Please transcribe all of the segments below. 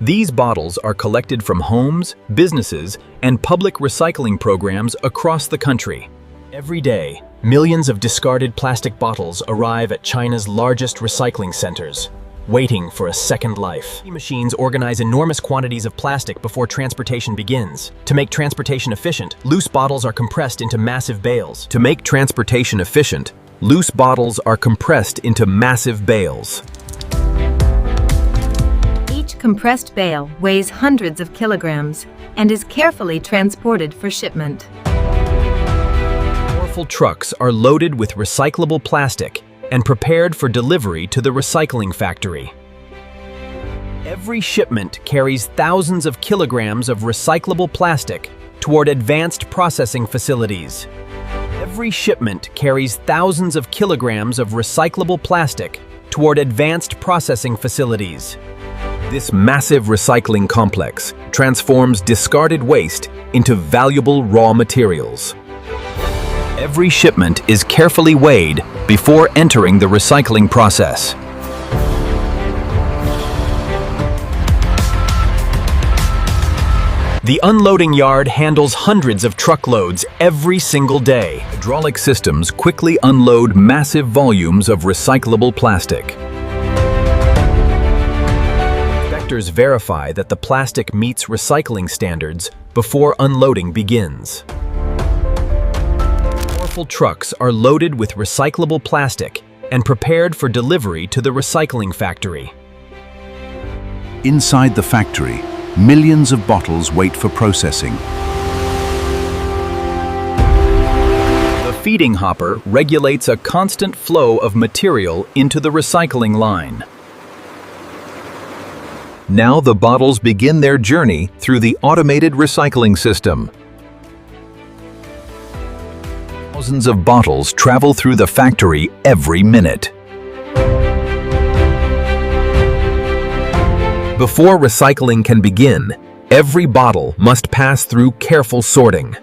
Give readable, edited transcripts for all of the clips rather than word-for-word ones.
These bottles are collected from homes, businesses, and public recycling programs across the country. Every day, millions of discarded plastic bottles arrive at China's largest recycling centers, waiting for a second life. Machines organize enormous quantities of plastic before transportation begins. To make transportation efficient, loose bottles are compressed into massive bales. Each compressed bale weighs hundreds of kilograms and is carefully transported for shipment. Powerful trucks are loaded with recyclable plastic and prepared for delivery to the recycling factory. Every shipment carries thousands of kilograms of recyclable plastic toward advanced processing facilities. Every shipment carries thousands of kilograms of recyclable plastic toward advanced processing facilities. This massive recycling complex transforms discarded waste into valuable raw materials. Every shipment is carefully weighed before entering the recycling process. The unloading yard handles hundreds of truckloads every single day. Hydraulic systems quickly unload massive volumes of recyclable plastic. Inspectors verify that the plastic meets recycling standards before unloading begins. Powerful trucks are loaded with recyclable plastic and prepared for delivery to the recycling factory. Inside the factory, millions of bottles wait for processing. The feeding hopper regulates a constant flow of material into the recycling line. Now the bottles begin their journey through the automated recycling system. Thousands of bottles travel through the factory every minute. Before recycling can begin, every bottle must pass through careful sorting.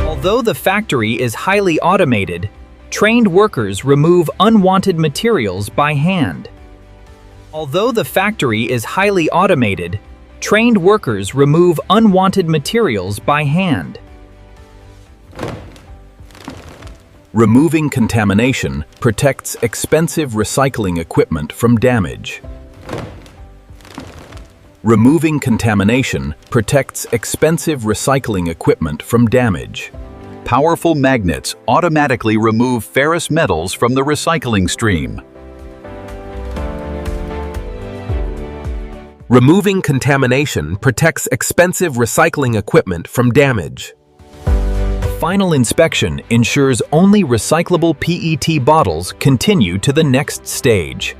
Although the factory is highly automated, trained workers remove unwanted materials by hand. Removing contamination protects expensive recycling equipment from damage. Powerful magnets automatically remove ferrous metals from the recycling stream. Removing contamination protects expensive recycling equipment from damage. Final inspection ensures only recyclable PET bottles continue to the next stage.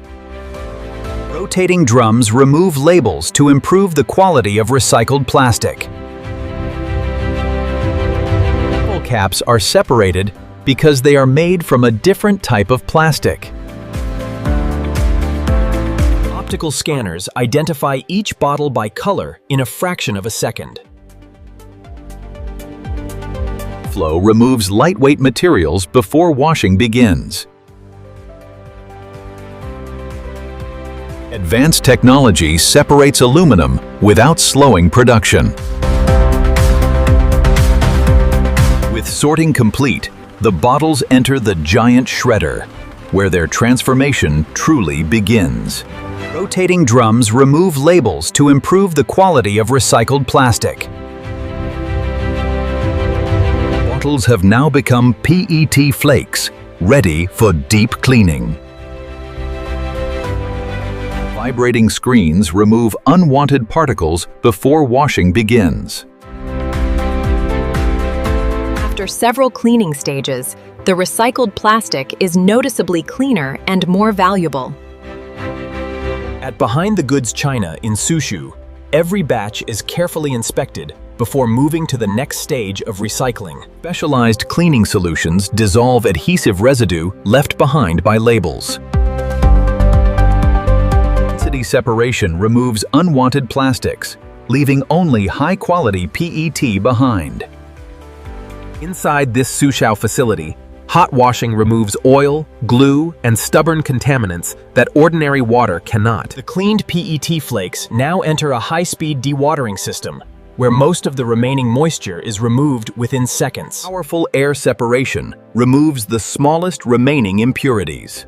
Rotating drums remove labels to improve the quality of recycled plastic. Bottle caps are separated because they are made from a different type of plastic. Optical scanners identify each bottle by color in a fraction of a second. Flow removes lightweight materials before washing begins. Advanced technology separates aluminum without slowing production. With sorting complete, the bottles enter the giant shredder, where their transformation truly begins. Rotating drums remove labels to improve the quality of recycled plastic. Bottles have now become PET flakes, ready for deep cleaning. Vibrating screens remove unwanted particles before washing begins. After several cleaning stages, the recycled plastic is noticeably cleaner and more valuable. At Behind the Goods China in Suzhou, every batch is carefully inspected before moving to the next stage of recycling. Specialized cleaning solutions dissolve adhesive residue left behind by labels. Density separation removes unwanted plastics, leaving only high-quality PET behind. Inside this Suzhou facility, Hot washing removes oil, glue, and stubborn contaminants that ordinary water cannot. The cleaned PET flakes now enter a high-speed dewatering system, where most of the remaining moisture is removed within seconds. Powerful air separation removes the smallest remaining impurities.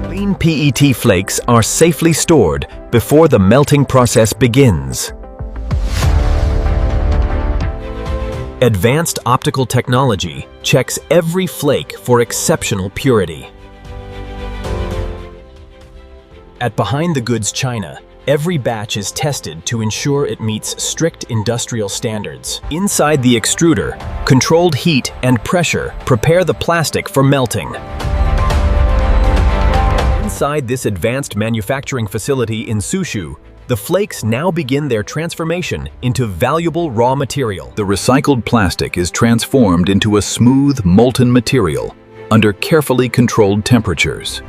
Clean PET flakes are safely stored before the melting process begins. Advanced optical technology checks every flake for exceptional purity. At Behind the Goods China, every batch is tested to ensure it meets strict industrial standards. Inside the extruder, controlled heat and pressure prepare the plastic for melting. Inside this advanced manufacturing facility in Suzhou, the flakes now begin their transformation into valuable raw material. The recycled plastic is transformed into a smooth, molten material under carefully controlled temperatures.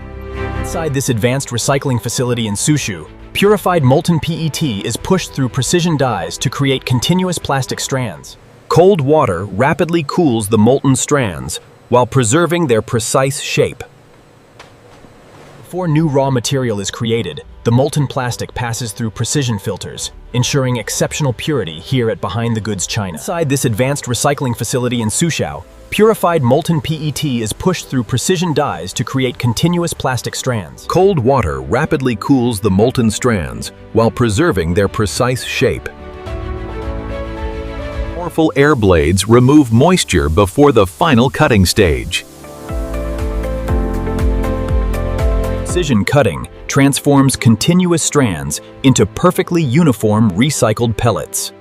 Inside this advanced recycling facility in Suzhou, purified molten PET is pushed through precision dies to create continuous plastic strands. Cold water rapidly cools the molten strands while preserving their precise shape. Before new raw material is created, the molten plastic passes through precision filters, ensuring exceptional purity here at Behind the Goods China. Inside this advanced recycling facility in Suzhou, purified molten PET is pushed through precision dies to create continuous plastic strands. Cold water rapidly cools the molten strands while preserving their precise shape. Powerful air blades remove moisture before the final cutting stage. Precision cutting transforms continuous strands into perfectly uniform recycled pellets.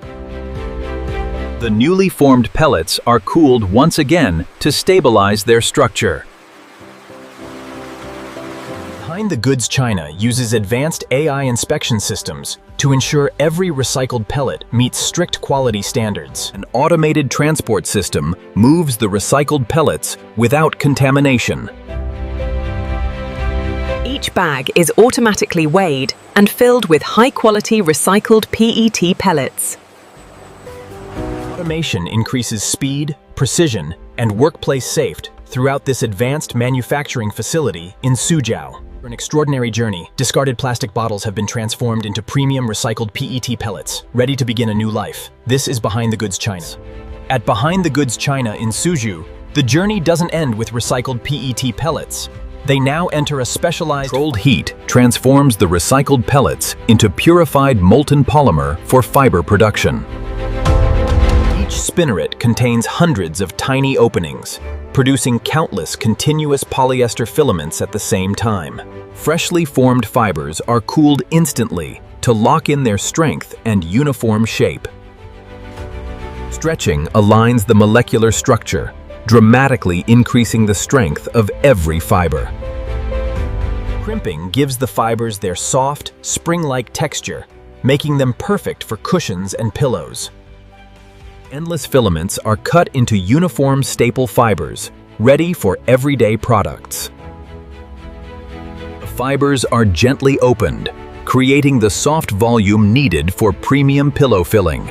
The newly formed pellets are cooled once again to stabilize their structure. Behind the Goods China uses advanced AI inspection systems to ensure every recycled pellet meets strict quality standards. An automated transport system moves the recycled pellets without contamination. Each bag is automatically weighed and filled with high-quality recycled PET pellets. Automation increases speed, precision, and workplace safety throughout this advanced manufacturing facility in Suzhou. For an extraordinary journey, discarded plastic bottles have been transformed into premium recycled PET pellets, ready to begin a new life. This is Behind the Goods China. At Behind the Goods China in Suzhou, the journey doesn't end with recycled PET pellets. They now enter a specialized Controlled heat transforms the recycled pellets into purified molten polymer for fiber production. Each spinneret contains hundreds of tiny openings, producing countless continuous polyester filaments at the same time. Freshly formed fibers are cooled instantly to lock in their strength and uniform shape. Stretching aligns the molecular structure, dramatically increasing the strength of every fiber. Crimping gives the fibers their soft, spring-like texture, making them perfect for cushions and pillows. Endless filaments are cut into uniform staple fibers, ready for everyday products. The fibers are gently opened, creating the soft volume needed for premium pillow filling.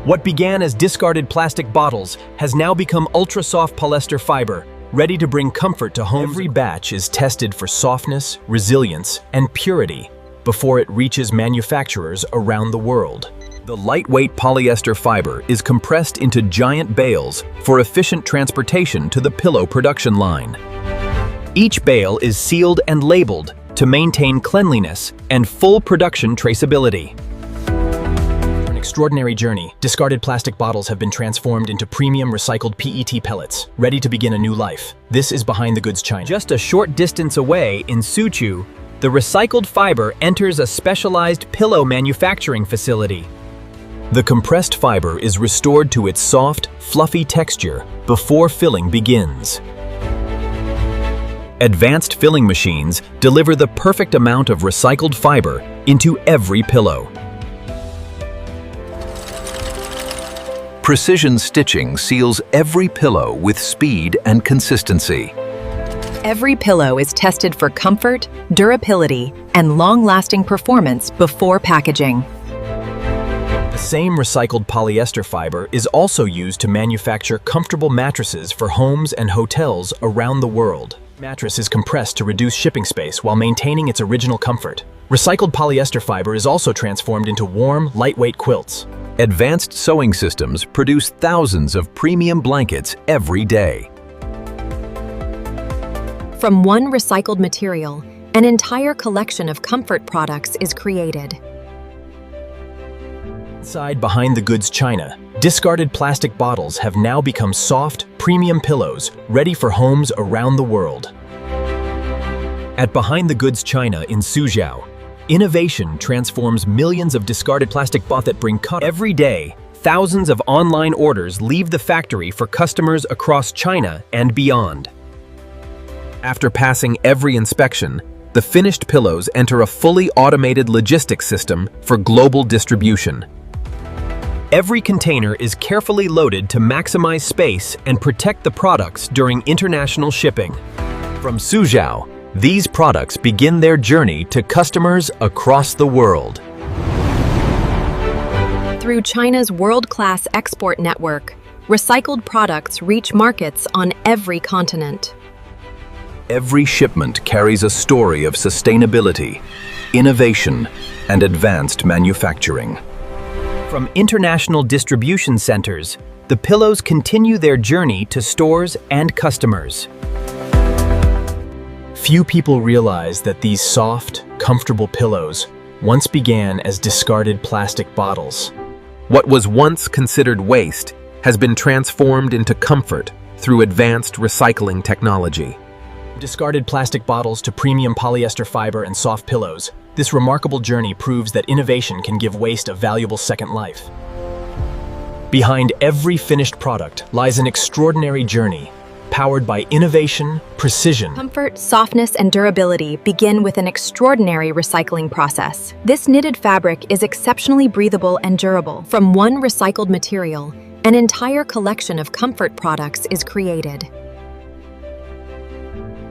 What began as discarded plastic bottles has now become ultra-soft polyester fiber, ready to bring comfort to homes. Every batch is tested for softness, resilience, and purity before it reaches manufacturers around the world. The lightweight polyester fiber is compressed into giant bales for efficient transportation to the pillow production line. Each bale is sealed and labeled to maintain cleanliness and full production traceability. Extraordinary journey, discarded plastic bottles have been transformed into premium recycled PET pellets, ready to begin a new life. This is Behind the Goods China. Just a short distance away in Suzhou, the recycled fiber enters a specialized pillow manufacturing facility. The compressed fiber is restored to its soft, fluffy texture before filling begins. Advanced filling machines deliver the perfect amount of recycled fiber into every pillow. Precision stitching seals every pillow with speed and consistency. Every pillow is tested for comfort, durability, and long-lasting performance before packaging. The same recycled polyester fiber is also used to manufacture comfortable mattresses for homes and hotels around the world. The mattress is compressed to reduce shipping space while maintaining its original comfort. Recycled polyester fiber is also transformed into warm, lightweight quilts. Advanced sewing systems produce thousands of premium blankets every day. From one recycled material, an entire collection of comfort products is created. Inside behind the goods China, discarded plastic bottles have now become soft, premium pillows ready for homes around the world. At Behind the Goods China in Suzhou, innovation transforms millions of discarded plastic bottles that bring cut. Every day, thousands of online orders leave the factory for customers across China and beyond. After passing every inspection, the finished pillows enter a fully automated logistics system for global distribution. Every container is carefully loaded to maximize space and protect the products during international shipping. From Suzhou, these products begin their journey to customers across the world. Through China's world-class export network, recycled products reach markets on every continent. Every shipment carries a story of sustainability, innovation, and advanced manufacturing. From international distribution centers, the pillows continue their journey to stores and customers. Few people realize that these soft, comfortable pillows once began as discarded plastic bottles. What was once considered waste has been transformed into comfort through advanced recycling technology. Discarded plastic bottles to premium polyester fiber and soft pillows, this remarkable journey proves that innovation can give waste a valuable second life. Behind every finished product lies an extraordinary journey, powered by innovation, precision. Comfort, softness, and durability begin with an extraordinary recycling process. This knitted fabric is exceptionally breathable and durable. From one recycled material, an entire collection of comfort products is created.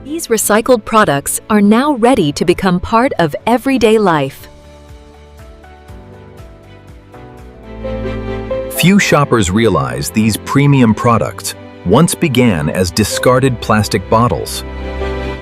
These recycled products are now ready to become part of everyday life. Few shoppers realize these premium products once began as discarded plastic bottles.